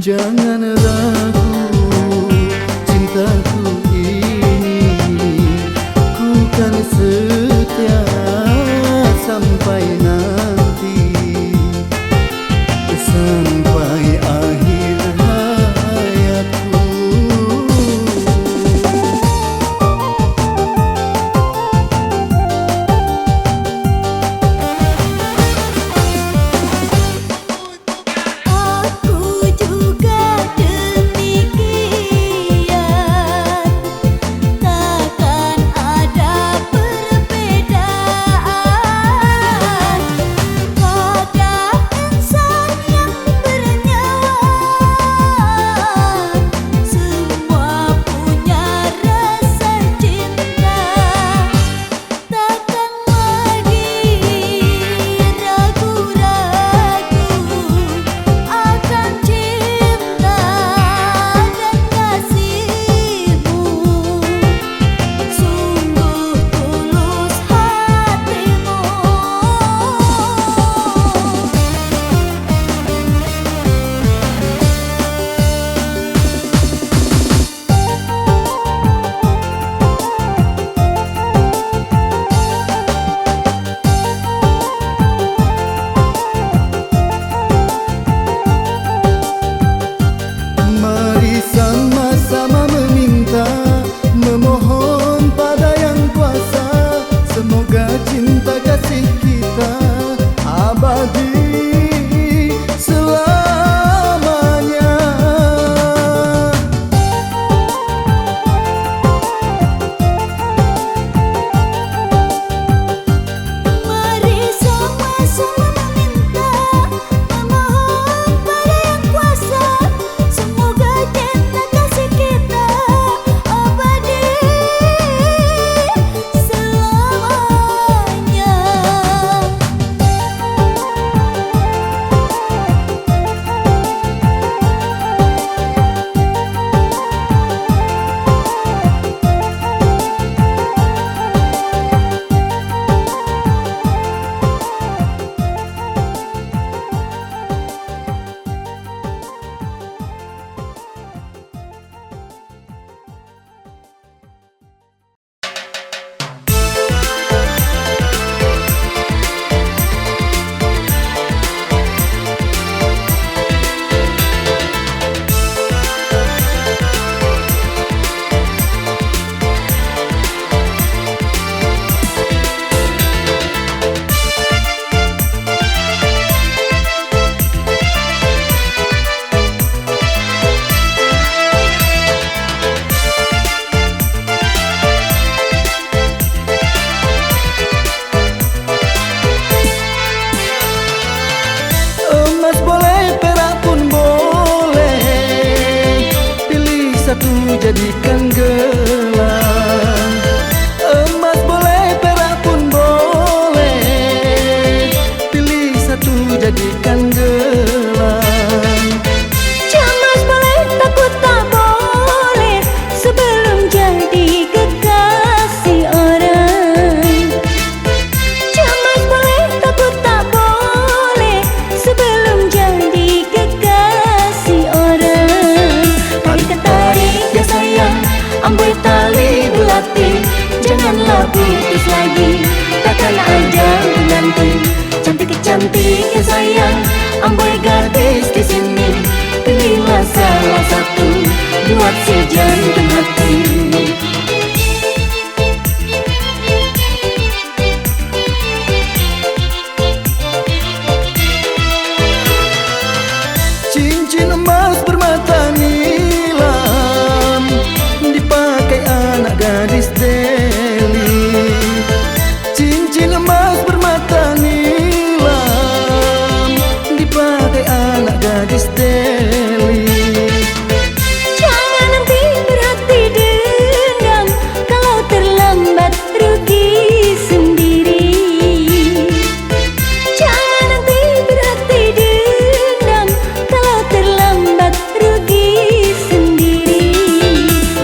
Jangan ragu cintaku ini, ku kan setia sampai nanti, sampai akhir hayatku. Sama-sama meminta, memohon pada Yang Kuasa, semoga cinta kasih kita abadi selamanya. Mari sama-sama meminta, memohon pada Yang Kuasa, semoga cinta kasih kita abadi selamanya. Emas boleh, perak pun boleh, pilih satu jadikan gelang. Emas boleh, perak pun boleh, pilih satu jadikan gelang. Cemas boleh, takut tak boleh, sebelum jadi kekasih orang. Cemas boleh, takut tak boleh, sebelum jadi kekasih orang. Tarikan tarik ya sayang, ambil tali belati, janganlah putus lagi, takkan ada nanti. Cantik ya sayang, ambil gadis di sini, pilihlah salah satu buat si jantung hati. Cincin emas bermata nilam, dipakai anak gadis Deli. Cincin emas bermata nilam, dipakai anak gadis Deli. Jangan nanti berhati dendam, kalau terlambat rugi sendiri. Jangan nanti berhati dendam, kalau terlambat rugi sendiri.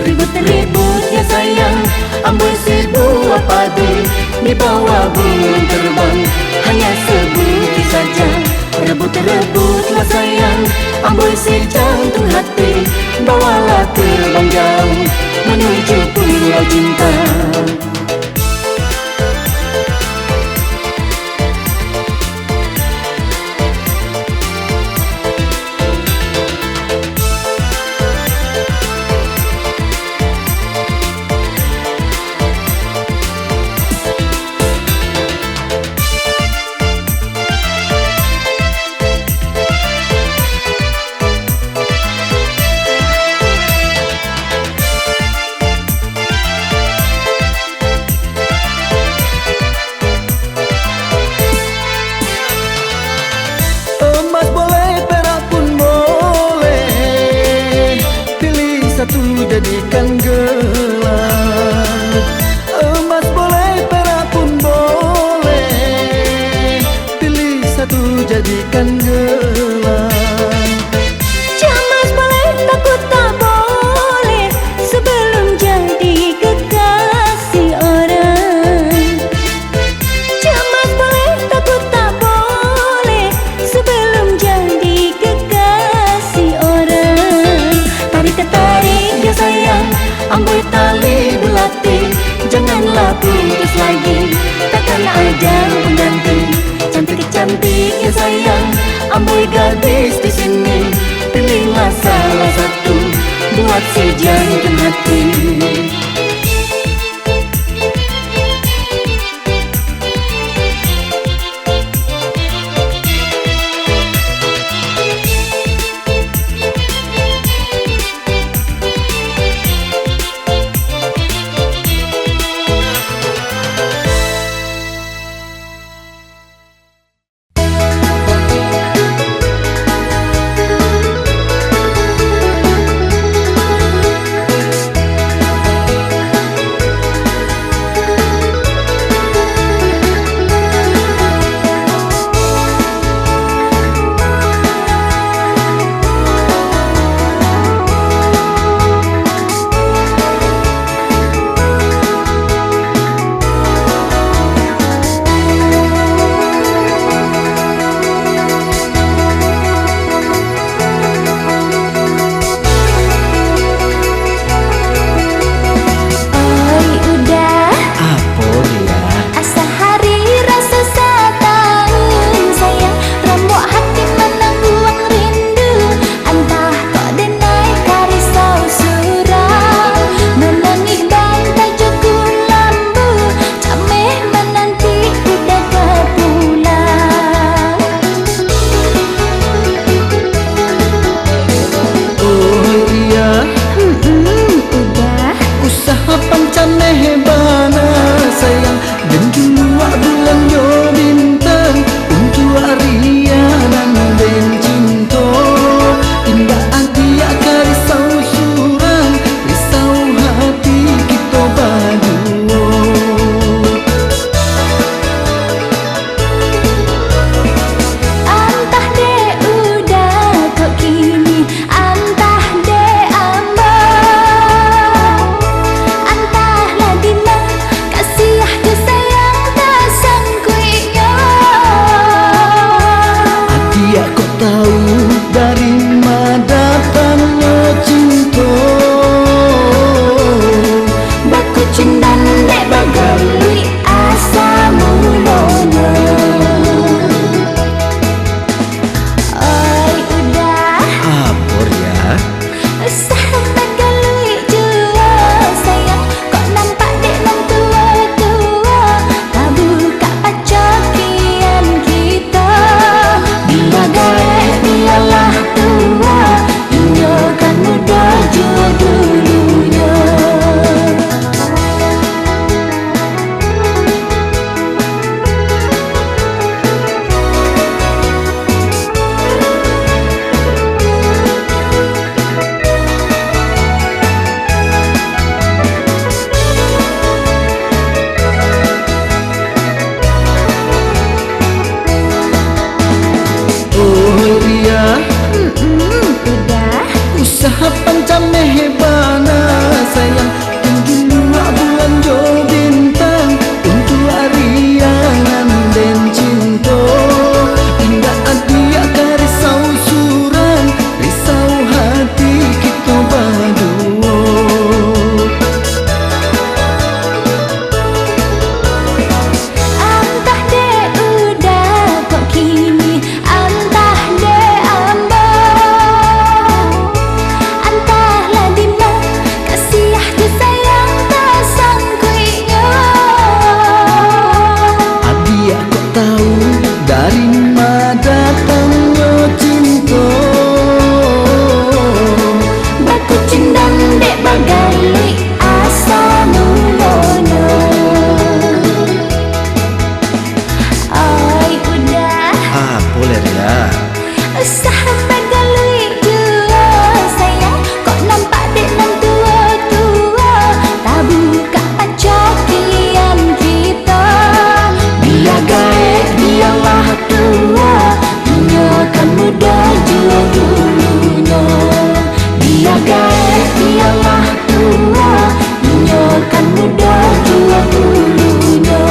Ribut-ribut ya sayang, ambil sebuah padi, di bawah burung terbang, hanya sebutir saja. Rebut-rebutlah sayang, Amboi si jantung hati, bawalah terbang jauh menuju pulau cinta. Emas boleh, perak pun boleh, pilih satu jadikan gelang. Emas boleh, perak pun boleh, pilih satu jadikan gelang. Cemas boleh, takut tak boleh, sebelum jadi kekasih orang. Cemas boleh, takut tak boleh, sebelum jadi kekasih orang. Tarik-tarik ya sayang, amboi tali belati, janganlah putus lagi, takkan ada pengganti. Cantik-cantik ya sayang, amboi gadis di sini, pilihlah salah satu buat si jantung hati. dulunya. Dia gae, dialah tua, menyorkan muda tua dulunya.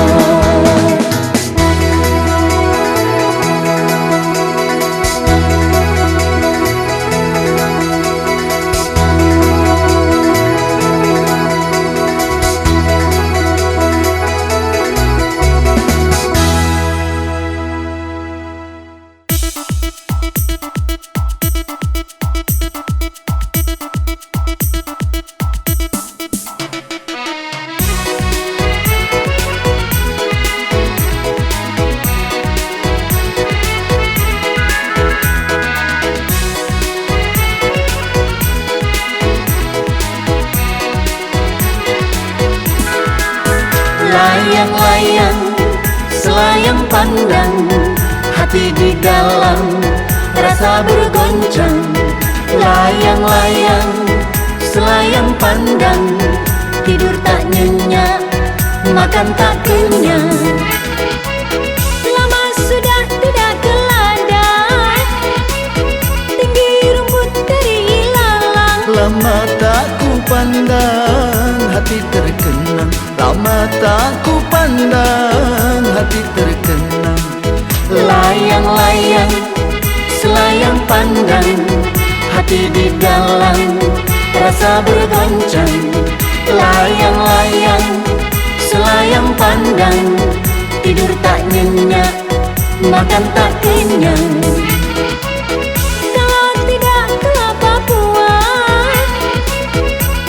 Layang-layang, selayang pandang, hati di dalam rasa bergoncang. Layang-layang, selayang pandang, tidur tak nyenyak, makan tak kenyang. Lama sudah tidak ke ladang, tinggi rumput teri ilalang. Lama tak ku pandang, hati terkenang. Lama tak ku pandang, hati terkenang. Layang-layang, selayang pandang, hati di dalam rasa bergoncang. Layang-layang, selayang pandang, tidur tak nyenyak, makan tak kenyang. Kalau tidak kelapa buah,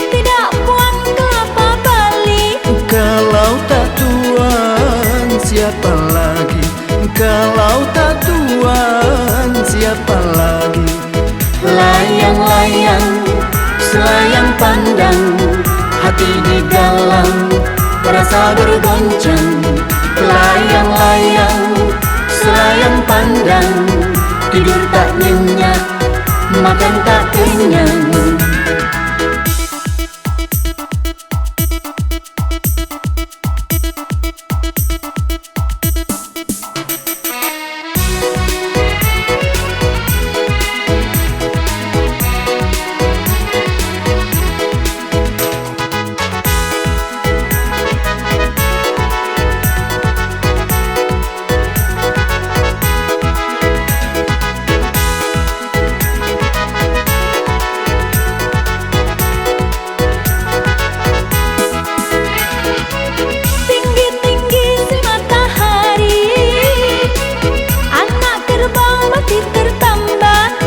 tidak puan kelapa bali. Kalau tak tuan, siapa lagi? Kalau tak tuan, siapa lagi? Layang-layang, selayang pandang, hati di dalam rasa bergoncang. Layang-layang, selayang pandang, tidur tak nyenyak, makan tak kenyang.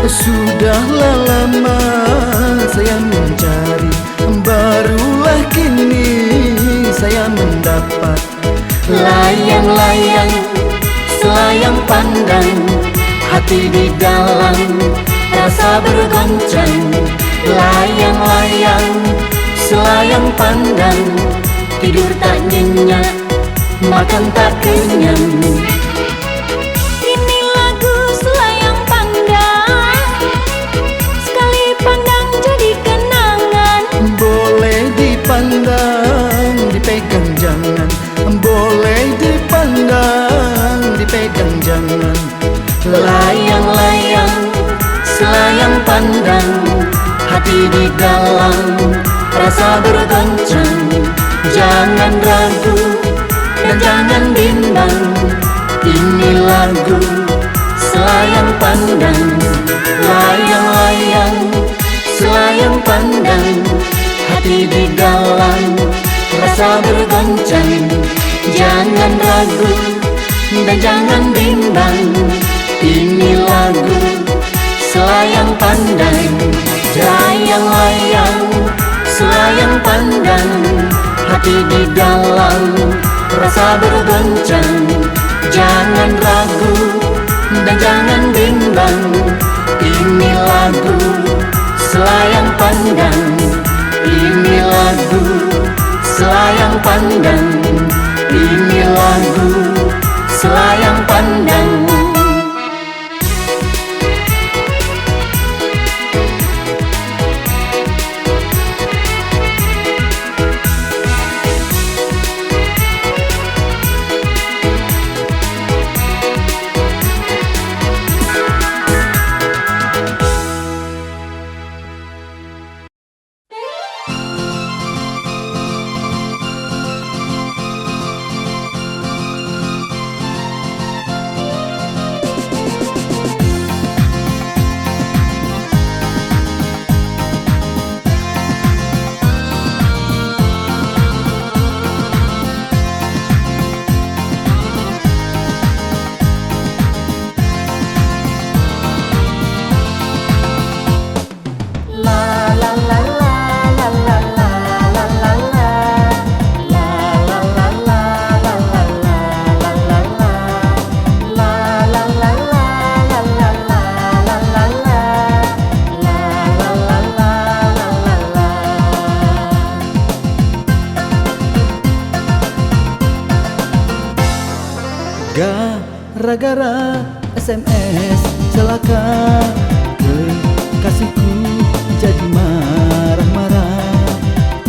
Sudahlah lama saya mencari, barulah kini saya mendapat. Layang-layang, selayang pandang, hati di dalam rasa bergoncang. Layang-layang, selayang pandang, tidur tak nyenyak, makan tak kenyang. Dipandang, dipegang jangan. Boleh dipandang, dipegang jangan. Layang-layang, selayang pandang, hati di dalam rasa bergoncang. Jangan ragu dan jangan bimbang, ini lagu selayang pandang. Layang-layang, selayang pandang, hati di dalam rasa bergoncang. Jangan ragu dan jangan bimbang, ini lagu selayang pandang. Layang-layang, selayang pandang, hati di dalam rasa bergoncang. Jangan ragu dan jangan bimbang, ini lagu selayang pandang. Ini lagu selayang pandang, ini lagu selayang pandang. Gara-gara SMS celaka, kekasihku jadi marah-marah.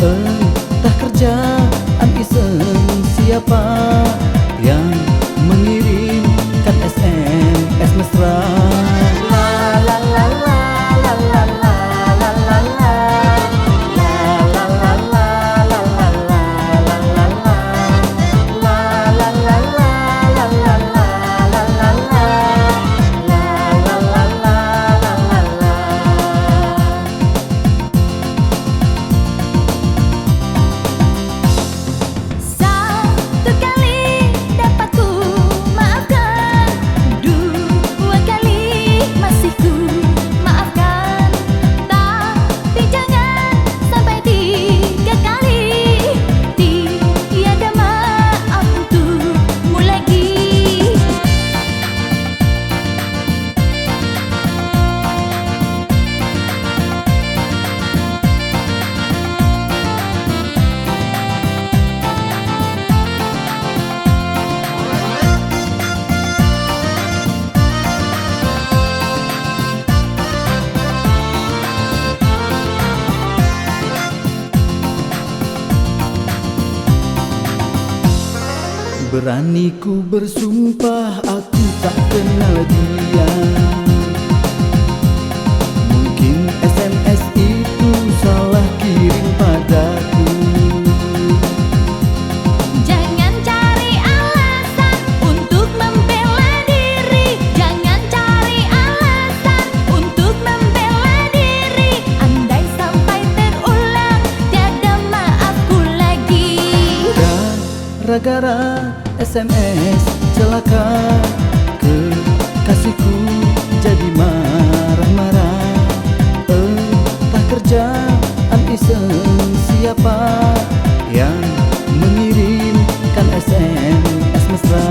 Entah kerjaan iseng siapa yang mengirimkan SMS mesra. Berani ku bersumpah aku tak kenal dia. Mungkin SMS itu salah kirim padaku. Jangan cari alasan untuk membela diri. Jangan cari alasan untuk membela diri. Andai sampai terulang, tiada maafku lagi. Gara-gara SMS celaka, kekasihku jadi marah-marah. Entah kerjaan iseng siapa yang mengirimkan SMS mesra.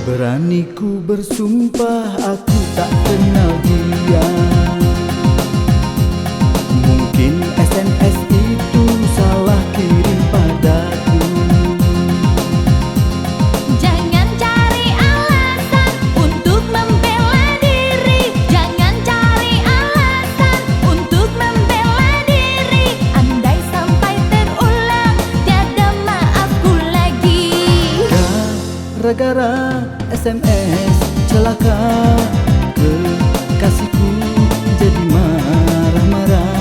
Berani ku bersumpah aku tak kenal dia. Mungkin SMS itu salah kirim padaku. Jangan cari alasan untuk membela diri. Jangan cari alasan untuk membela diri. Andai sampai terulang, tiada maafku lagi. Gara-gara SMS celaka, kekasihku jadi marah-marah.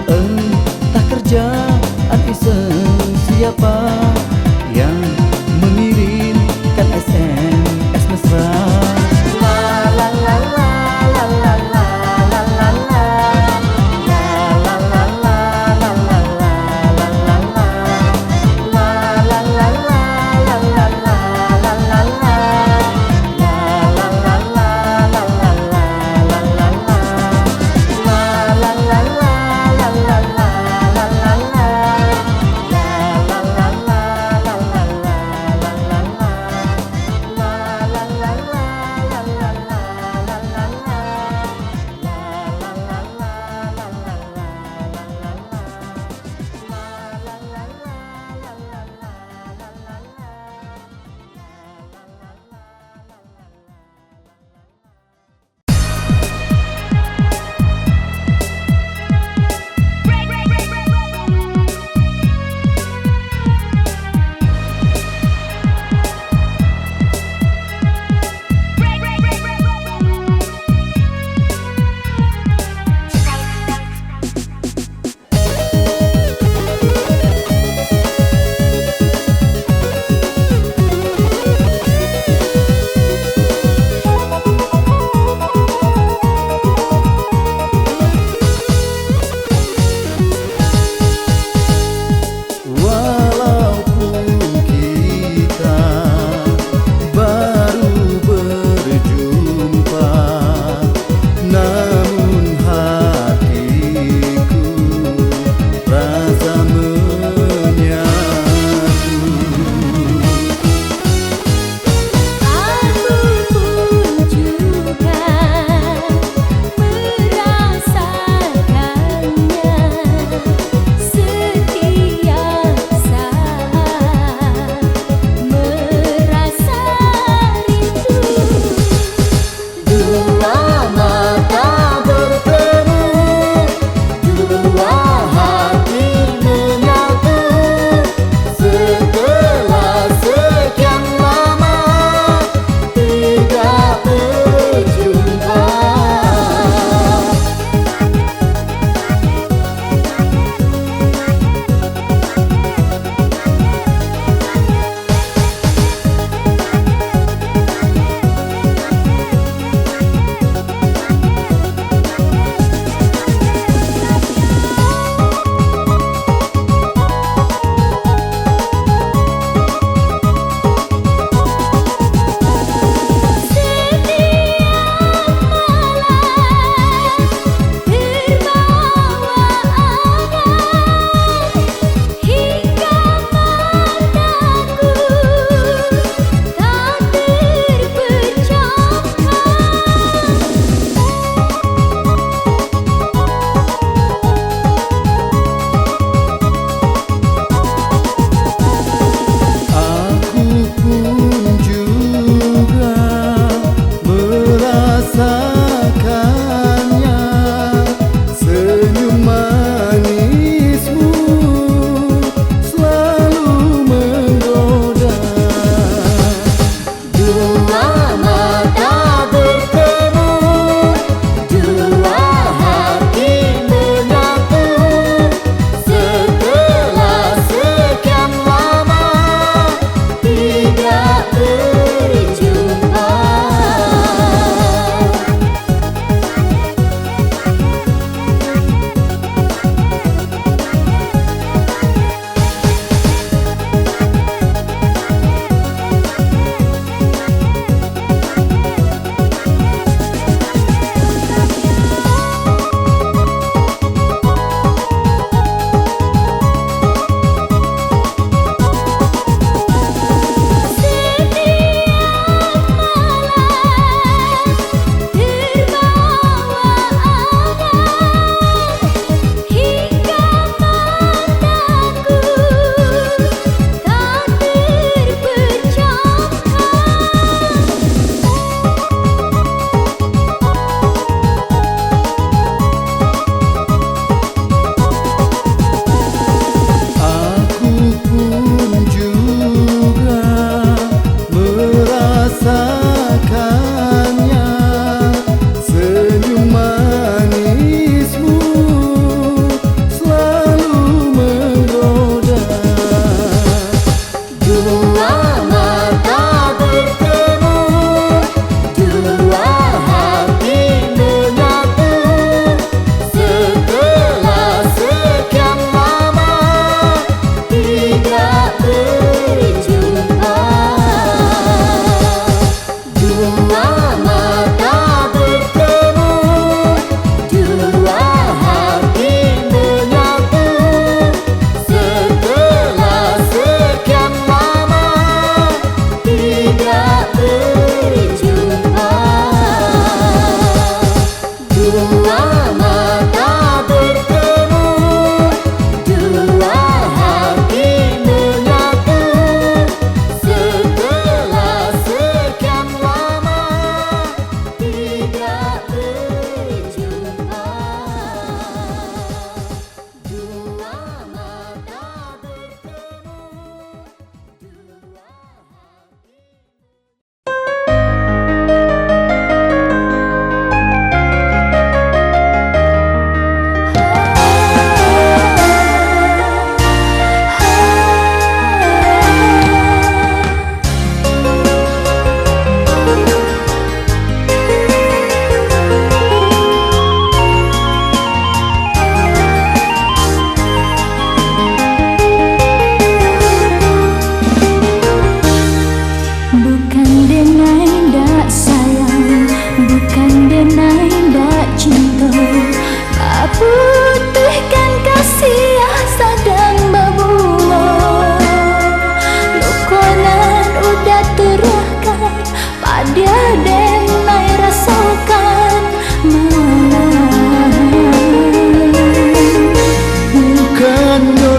Entah kerjaan iseng siapa yang mengirimkan SMS mesra.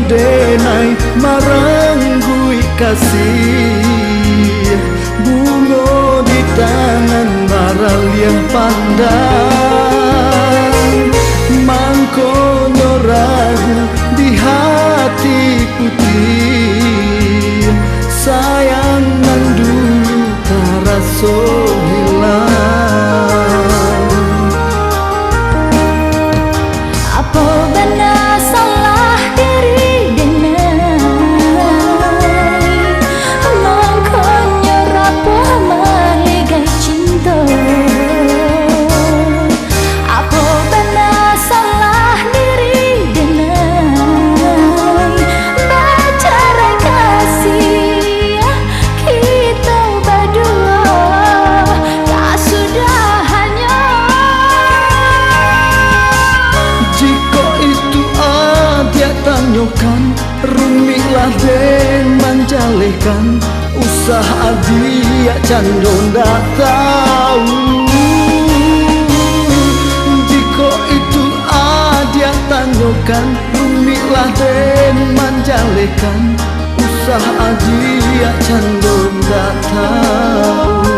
denai marangui kasih bungo di tangan baral yang pandang mangkonyo ragu di hati putih sayang nan dulu taraso hilang. Apa benar salah diri denai mangkonyo rapuh maligai cinta. Apa benar salah diri denai bercerai kasih kita berdua tak sudahannya. Jika itu dia tanyakan rumilah den manjalekan usaha dia cando ndak tahu. Jika itu dia tanyakan rumilah den manjalekan usaha dia cando ndak tahu.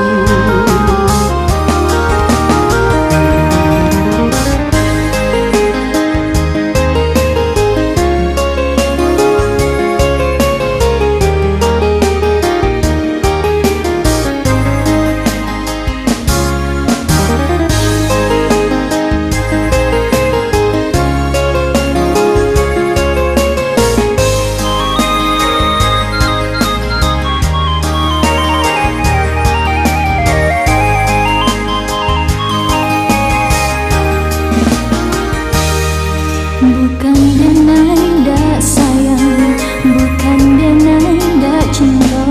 Bukan denai dak sayang, bukan denai dak cinta,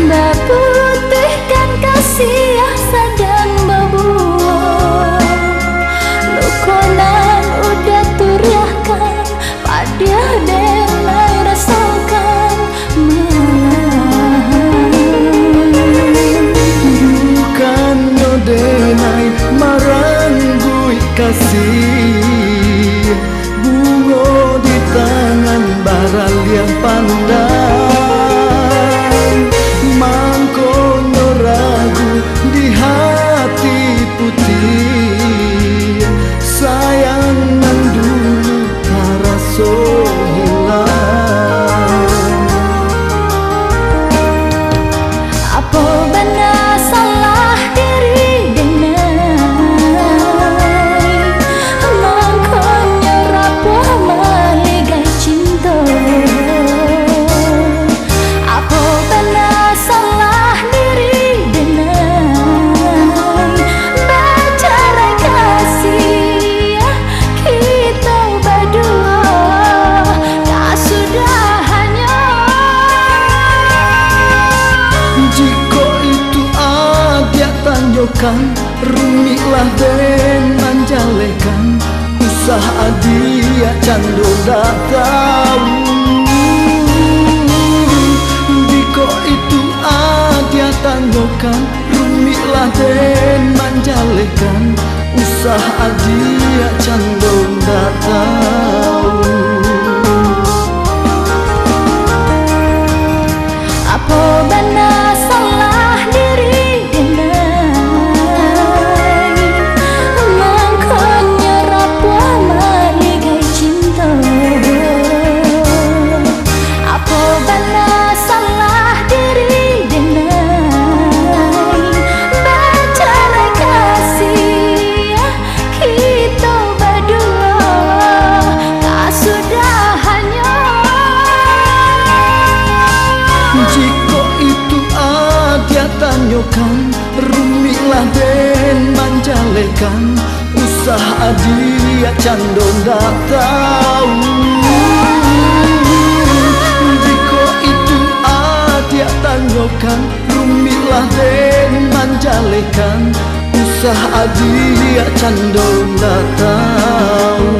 baputihkan kasih asa dan babuah. Lukonan udah turiahkan, pada denai rasakan Bukan no denai marangui kasih bungo di tangan baral yang pandang mangkono ragu di hati putih sayang nan dulu taraso hilang. Apa benar salah diri denai mangkonyo rapuh maligai cinta. Apa benar salah diri denai bercerai kasih kita berdua tak sudahannya. Jika itu dia tanyakan rumilah den manjalekan usaha dia cando ndak tahu. Jika itu dia tanyakan rumilah den manjalekan usaha dia cando ndak tahu. Apa benar salah diri denai mangkonyo rapuh maligai cinta. Apa benar salah diri denai bercerai kasih kita berdua tak sudahannya. Jika itu dia tanyakan rumilah den manjalekan usaha dia cando ndak tahu. Jika itu dia tanyakan rumilah den manjalekan usaha dia cando ndak tahu.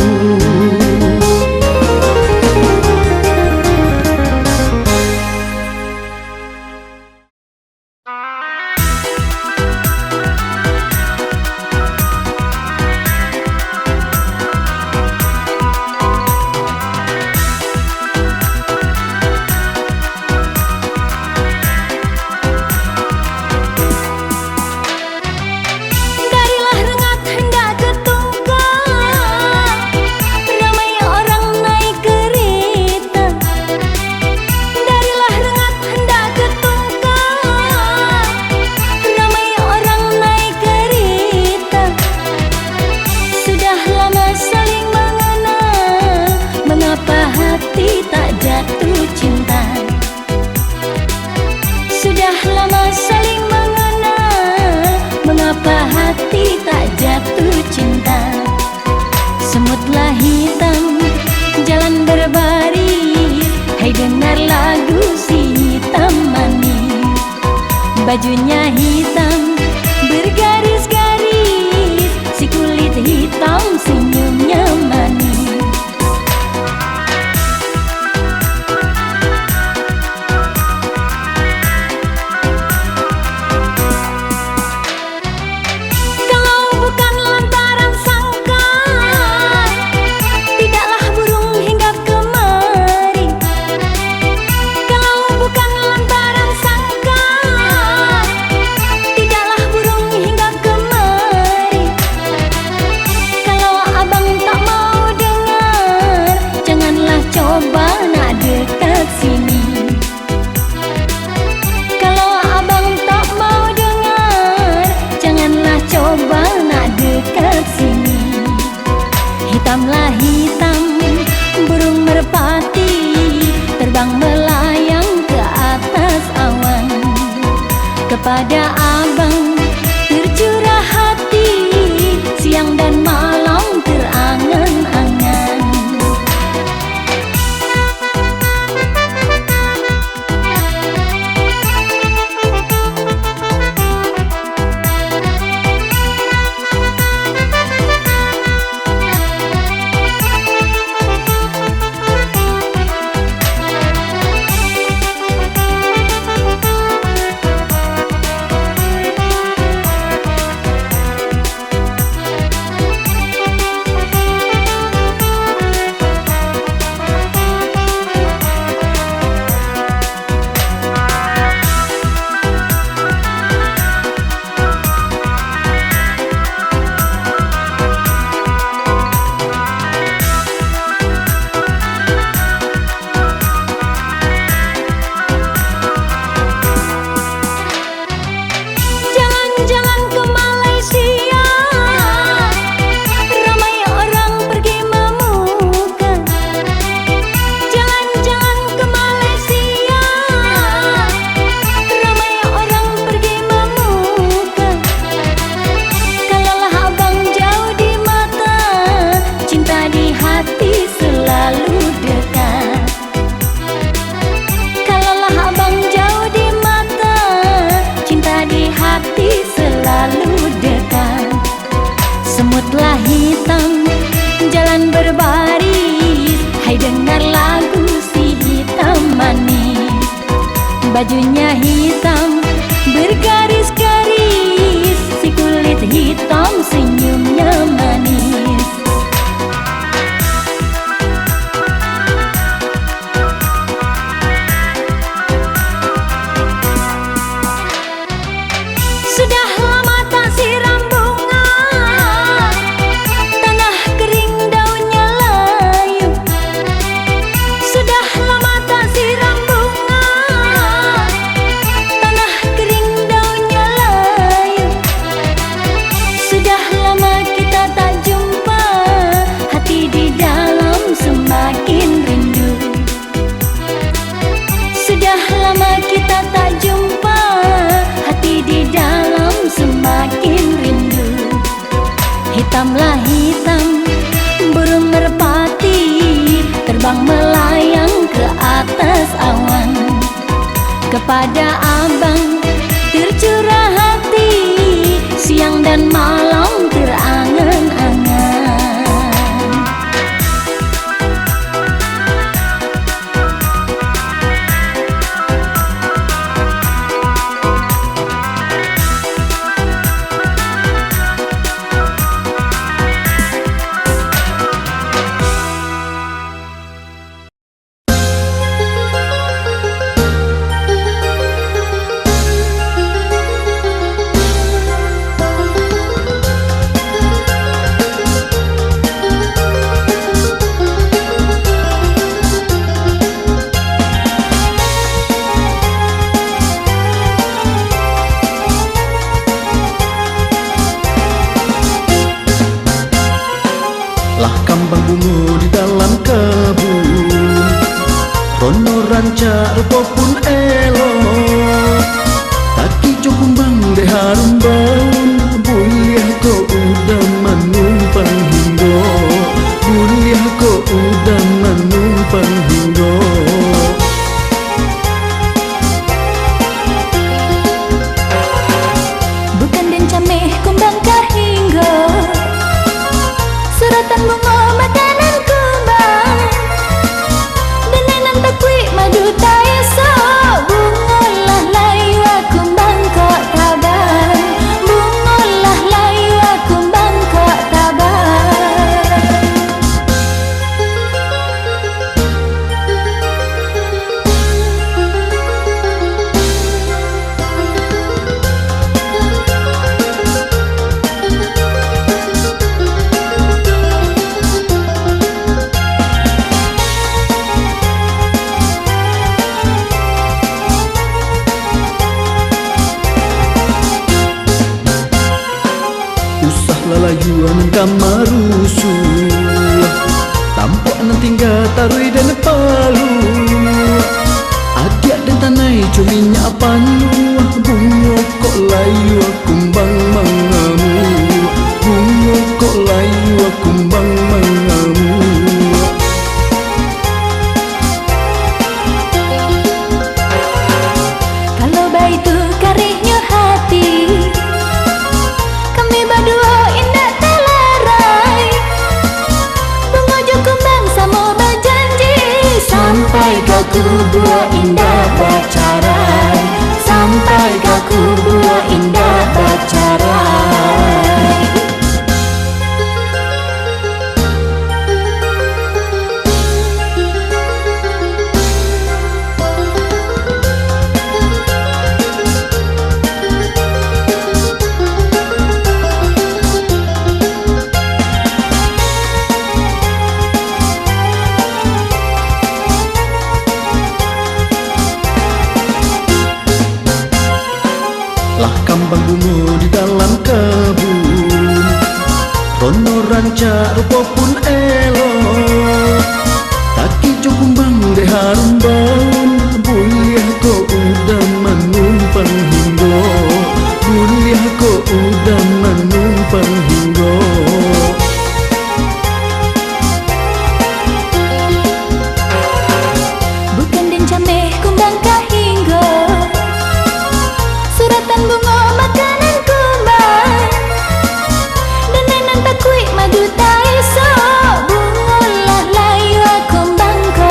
dengar lagu si hitam manis. Bajunya hitam bergaris-garis, si kulit hitam senyumnya manis. Sudah lama tak siram bunga, tanah kering daunnya layu. Sudah lama tak siram bunga, tanah kering daunnya layu. Sudah lama kita tak jumpa, hati di dalam semakin rindu. Sudah lama kita tak jumpa, hati di dalam semakin rindu. Hitamlah hitam, burung merpati terbang melayang ke atas awan. Kepada abang tercurah hati, siang dan malam terangan-angan. Lah kambang bunga di dalam kebun, rono rancak rupa pun elok. Taki kumbang de harum baun, buliah ko udah menumpang hingga, buliah ko udah menumpang hingga. Bukan dan cameh kumbang kahingga, suratan bunga makanan kumbang, denenan takwi madu tak esok. Bungolah layu kumbang kok tabang, bungolah layu kumbang kok tabang. Usah lalayuan kamarusu, tampak nan tinggal tarui dan palu. Adik dan tanai cuminya panu, bunga kok layu kumbang mangamu, bunga kok layu kumbang mangamu. Kalau bayi tu karihnya hati, kami berdua indah telerai. Bunga jo kumbang sama berjanji, sampai kau kubur indah bercerai, sampai kau kubur indah bercerai. Lah kambang bunga di dalam kebun, rono rancak rupa pun elok. Taki kumbang de harum baun, buliah ko udah menumpang hingga, buliah ko udah menumpang hingga. Bukan dan cameh kumbang kahingga, suratan bunga makanan kumbang, denenan takwi madu tak esok. Bungolah layu kumbang kok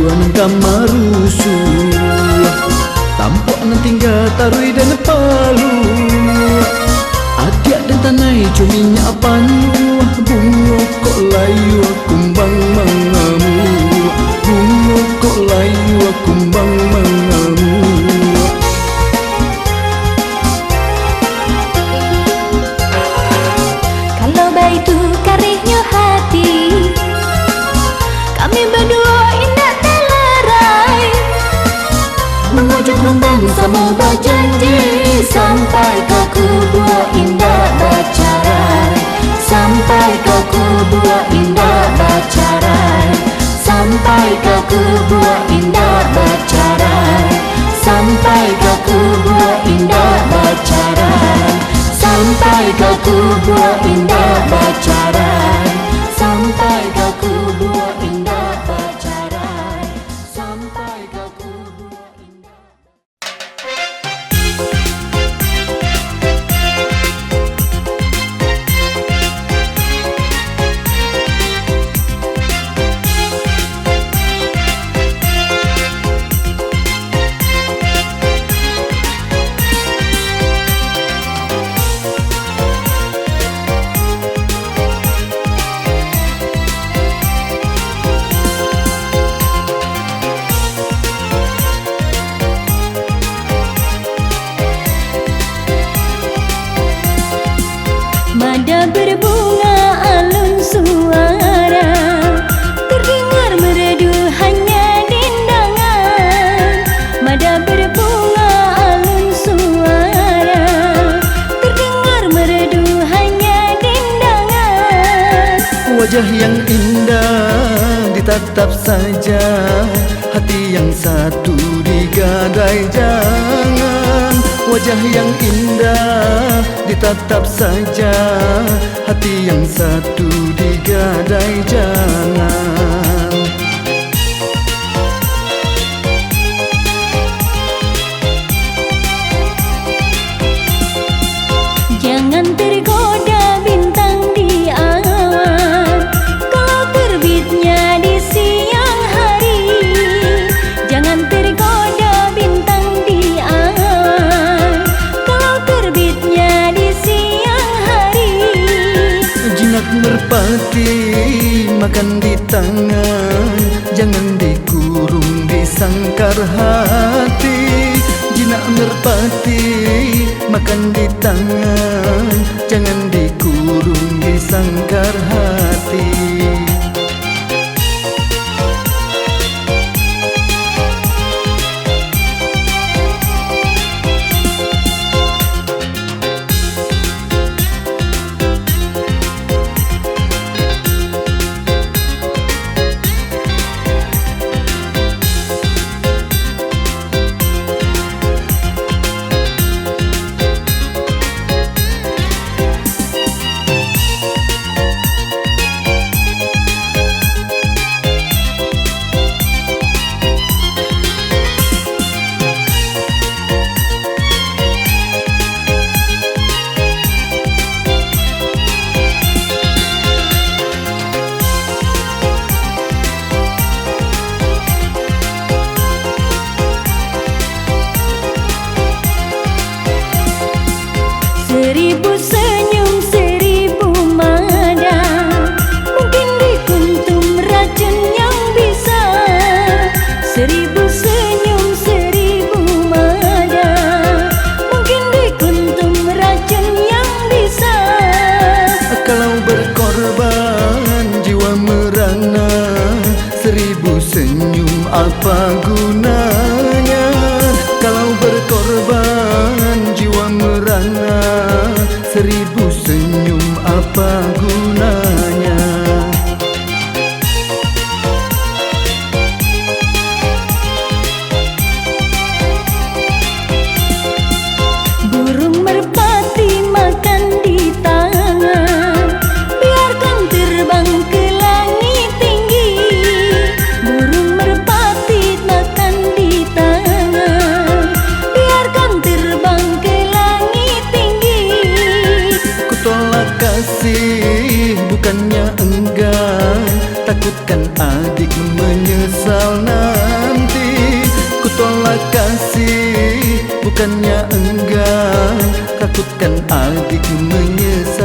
tuan kamarusu tampok nan tinggal tarui dan palu adiak dan tanai cuminya panu bungo kok layu kumbang mangamu bungo kok layu kumbang mangamu. Kalau baitu karihnya hati kami berdua indah telerai mengujuk rombang sama berjanji sampai ke kubur indah bercerai sampai ke kubur indah bercerai sampai ke kubur indah bercerai sampai ke kubur indah bercerai sampai ke kubur indah bercerai sampai ke kubur indah bercerai sampai ke kubur indah. Mada berbunga alun suara terdengar merdu hanya dendangan. Mada berbunga alun suara terdengar merdu hanya dendangan. Wajah yang indah ditatap saja, hati yang satu digadai jangan. Wajah yang indah ditatap saja, hati yang satu digadai jangan. Jangan tergoda bintang di awan kalau terbitnya di siang hari. Jangan tergoda bintang di awan kalau terbitnya di siang hari. Jinak merpati makan di tangan, jangan dikurung di sangkar hati. Jinak merpati makan di tangan, jangan dikurung di sangkar hati. Seribu senyum, seribu mada, mungkin dikuntum racun yang bisa. Seribu senyum, seribu mada, mungkin dikuntum racun yang bisa. Kalau berkorban jiwa merana, seribu senyum apa gunanya? Kalau berkorban jiwa merana, seribu senyum apa gunanya? Burung merpati makan di tangan, biarkan terbang ke langit tinggi. Burung merpati makan di tangan, biarkan terbang ke langit tinggi. Ku tolak kasih bukannya enggan, takutkan adik menyesal. bukannya enggan, takutkan adik menyesal.